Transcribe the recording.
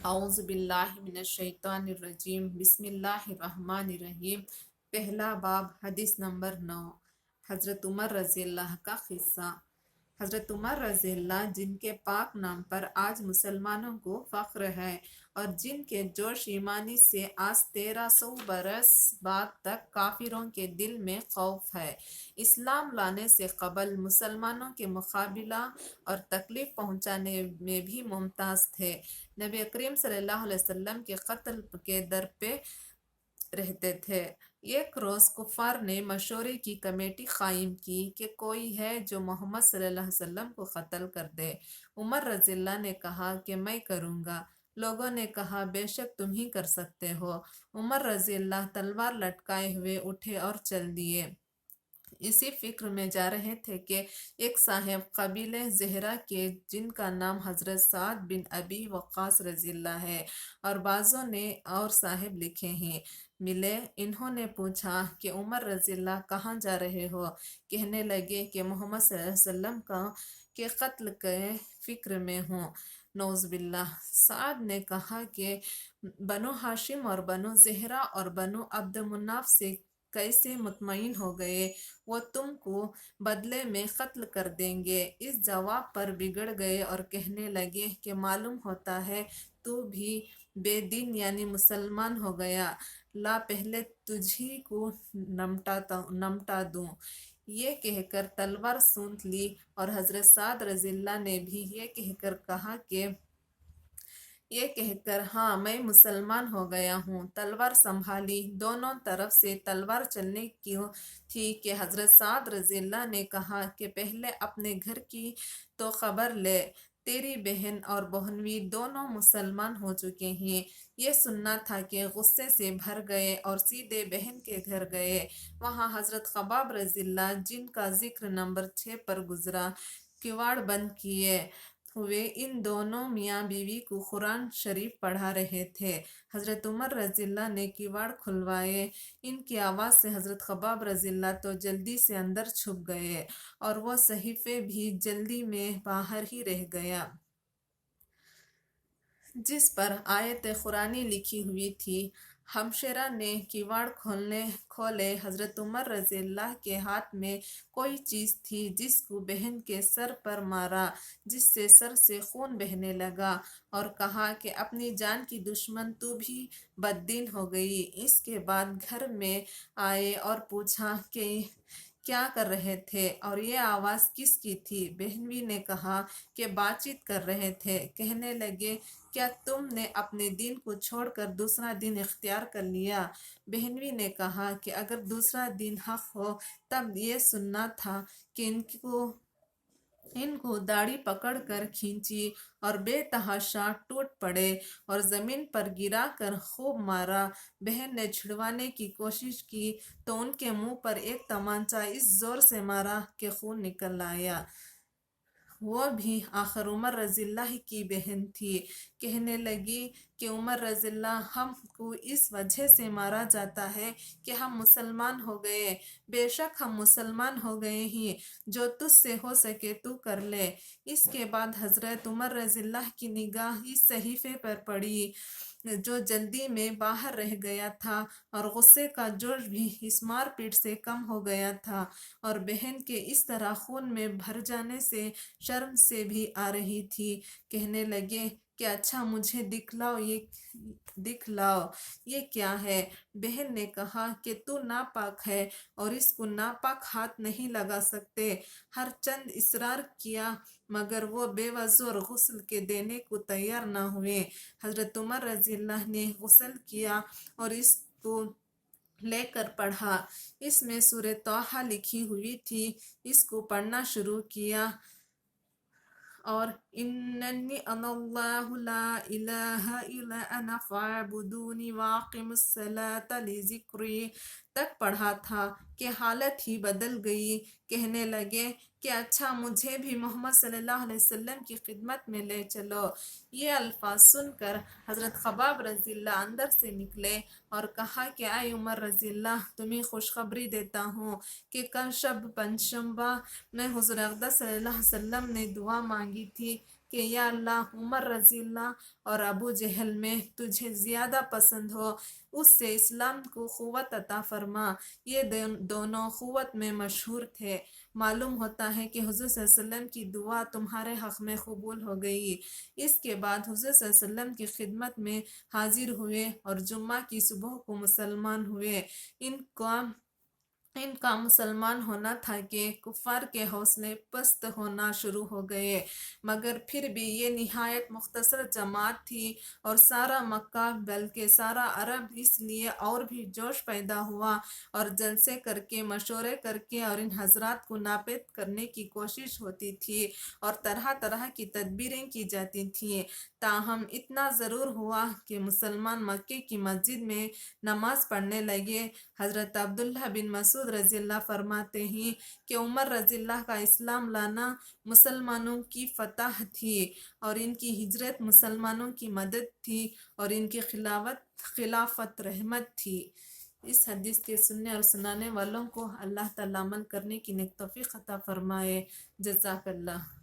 اعوذ باللہ من الشیطان الرجیم بسم اللہ الرحمن الرحیم۔ پہلا باب، حدیث نمبر 9۔ حضرت عمر رضی اللہ کا قصہ۔ حضرت عمر رضی اللہ جن کے پاک نام پر آج مسلمانوں کو فخر ہے اور جن کے جوش ایمانی سے آج 1300 برس بعد تک کافروں کے دل میں خوف ہے، اسلام لانے سے قبل مسلمانوں کے مقابلہ اور تکلیف پہنچانے میں بھی ممتاز تھے۔ نبی کریم صلی اللہ علیہ وسلم کے قتل کے در پہ رہتے تھے۔ ایک روز کفار نے مشورے کی کمیٹی قائم کی کہ کوئی ہے جو محمد صلی اللہ علیہ وسلم کو قتل کر دے۔ عمر رضی اللہ نے کہا کہ میں کروں گا۔ لوگوں نے کہا بے شک تم ہی کر سکتے ہو۔ عمر رضی اللہ تلوار لٹکائے ہوئے اٹھے اور چل دیے۔ اسی فکر میں جا رہے تھے کہ ایک صاحب قبیلہ زہرہ کے جن کا نام حضرت سعد بن ابی وقاص رضی اللہ ہے اور بعضوں نے اور صاحب لکھے ہیں، ملے۔ انہوں نے پوچھا کہ عمر رضی اللہ کہاں جا رہے ہو؟ کہنے لگے کہ محمد صلی اللہ علیہ وسلم کے قتل کے فکر میں ہوں۔ نعوذ باللہ۔ سعد نے کہا کہ بنو ہاشم اور بنو زہرہ اور بنو عبد مناف سے کیسے مطمئن ہو گئے؟ وہ تم کو بدلے میں قتل کر دیں گے۔ اس جواب پر بگڑ گئے اور کہنے لگے کہ معلوم ہوتا ہے تو بھی بے دین یعنی مسلمان ہو گیا، لا پہلے تجھی کو نمٹا دوں۔ یہ کہہ کر تلوار سونت لی اور حضرت سعد رضی اللہ نے بھی یہ کہہ کر ہاں میں مسلمان ہو گیا ہوں، تلوار سنبھالی۔ دونوں طرف سے تلوار چلنے کی تھی کہ حضرت سعد رضی اللہ نے کہا کہ پہلے اپنے گھر کی تو خبر لے، تیری بہن اور بہنوئی دونوں مسلمان ہو چکے ہیں۔ یہ سننا تھا کہ غصے سے بھر گئے اور سیدھے بہن کے گھر گئے۔ وہاں حضرت خباب رضی اللہ جن کا ذکر نمبر 6 پر گزرا، کواڑ بند کیے ہوئے ان دونوں میاں بیوی کو قرآن شریف پڑھا رہے تھے۔ حضرت عمر رضی اللہ نے کواڑ کھلوائے۔ ان کی آواز سے حضرت خباب رضی اللہ تو جلدی سے اندر چھپ گئے اور وہ صحیفے بھی جلدی میں باہر ہی رہ گیا جس پر آیت قرآنی لکھی ہوئی تھی۔ ہمشیرہ نے کواڑ کھولے۔ حضرت عمر رضی اللہ کے ہاتھ میں کوئی چیز تھی جس کو بہن کے سر پر مارا، جس سے سر سے خون بہنے لگا اور کہا کہ اپنی جان کی دشمن تو بھی بددین ہو گئی۔ اس کے بعد گھر میں آئے اور پوچھا کہ کیا کر رہے تھے اور یہ آواز کس کی تھی؟ بہنوئی نے کہا کہ بات چیت کر رہے تھے۔ کہنے لگے کیا تم نے اپنے دین کو چھوڑ کر دوسرا دین اختیار کر لیا؟ بہنوئی نے کہا کہ اگر دوسرا دین حق ہو تب یہ سننا تھا کہ ان کو داڑھی پکڑ کر کھینچی اور بے تحاشا ٹوٹ پڑے اور زمین پر گرا کر خوب مارا۔ بہن نے چھڑوانے کی کوشش کی تو ان کے منہ پر ایک تمانچہ اس زور سے مارا کہ خون نکل آیا۔ وہ بھی آخر عمر رضی اللہ کی بہن تھی۔ کہنے لگی کہ عمر رضی اللہ ہم کو اس وجہ سے مارا جاتا ہے کہ ہم مسلمان ہو گئے۔ بے شک ہم مسلمان ہو گئے ہیں، جو تجھ سے ہو سکے تو کر لے۔ اس کے بعد حضرت عمر رضی اللہ کی نگاہ اس صحیفے پر پڑی جو جلدی میں باہر رہ گیا تھا اور غصے کا جوش بھی اس مار پیٹ سے کم ہو گیا تھا اور بہن کے اس طرح خون میں بھر جانے سے شرم سے بھی آ رہی تھی۔ کہنے لگے کہ اچھا مجھے دکھلاؤ یہ کیا ہے؟ بہن نے کہا کہ تو ناپاک ہے اور اس کو ناپاک ہاتھ نہیں لگا سکتے۔ ہر چند اصرار کیا مگر وہ بے وضو اور غسل کے دینے کو تیار نہ ہوئے۔ حضرت عمر رضی اللہ نے غسل کیا اور اس کو لے کر پڑھا۔ اس میں سورہ طٰہٰ لکھی ہوئی تھی۔ اس کو پڑھنا شروع کیا اور اننی انا اللہ لا الہ الا انا فاعبدونی واقیموا الصلاۃ لذکری تک پڑھا تھا کہ حالت ہی بدل گئی۔ کہنے لگے کہ اچھا مجھے بھی محمد صلی اللہ علیہ وسلم کی خدمت میں لے چلو۔ یہ الفاظ سن کر حضرت خباب رضی اللہ اندر سے نکلے اور کہا کہ اے عمر رضی اللہ تمہیں خوشخبری دیتا ہوں کہ کل شب پنجشنبہ میں حضور اقدس صلی اللہ علیہ وسلم نے دعا مانگی تھی کہ یا اللہ عمر رضی اللہ اور ابو جہل میں تجھے زیادہ پسند ہو، اس سے اسلام کو قوت عطا فرما۔ یہ دونوں قوت میں مشہور تھے۔ معلوم ہوتا ہے کہ حضور صلی اللہ علیہ وسلم کی دعا تمہارے حق میں قبول ہو گئی۔ اس کے بعد حضور صلی اللہ علیہ وسلم کی خدمت میں حاضر ہوئے اور جمعہ کی صبح کو مسلمان ہوئے۔ ان کا مسلمان ہونا تھا کہ کفار کے حوصلے پست ہونا شروع ہو گئے، مگر پھر بھی یہ نہایت مختصر جماعت تھی اور سارا مکہ بلکہ سارا عرب اس لیے اور بھی جوش پیدا ہوا اور جلسے کر کے مشورے کر کے اور ان حضرات کو ناپید کرنے کی کوشش ہوتی تھی اور طرح طرح کی تدبیریں کی جاتی تھیں۔ تاہم اتنا ضرور ہوا کہ مسلمان مکے کی مسجد میں نماز پڑھنے لگے۔ حضرت عبداللہ بن مسعود رضی اللہ فرماتے ہیں کہ عمر رضی اللہ کا اسلام لانا مسلمانوں کی فتح تھی اور ان کی ہجرت مسلمانوں کی مدد تھی اور ان کی خلافت رحمت تھی۔ اس حدیث کے سننے اور سنانے والوں کو اللہ تعالیٰ عمل کرنے کی نیک توفیق عطا فرمائے۔ جزاک اللہ۔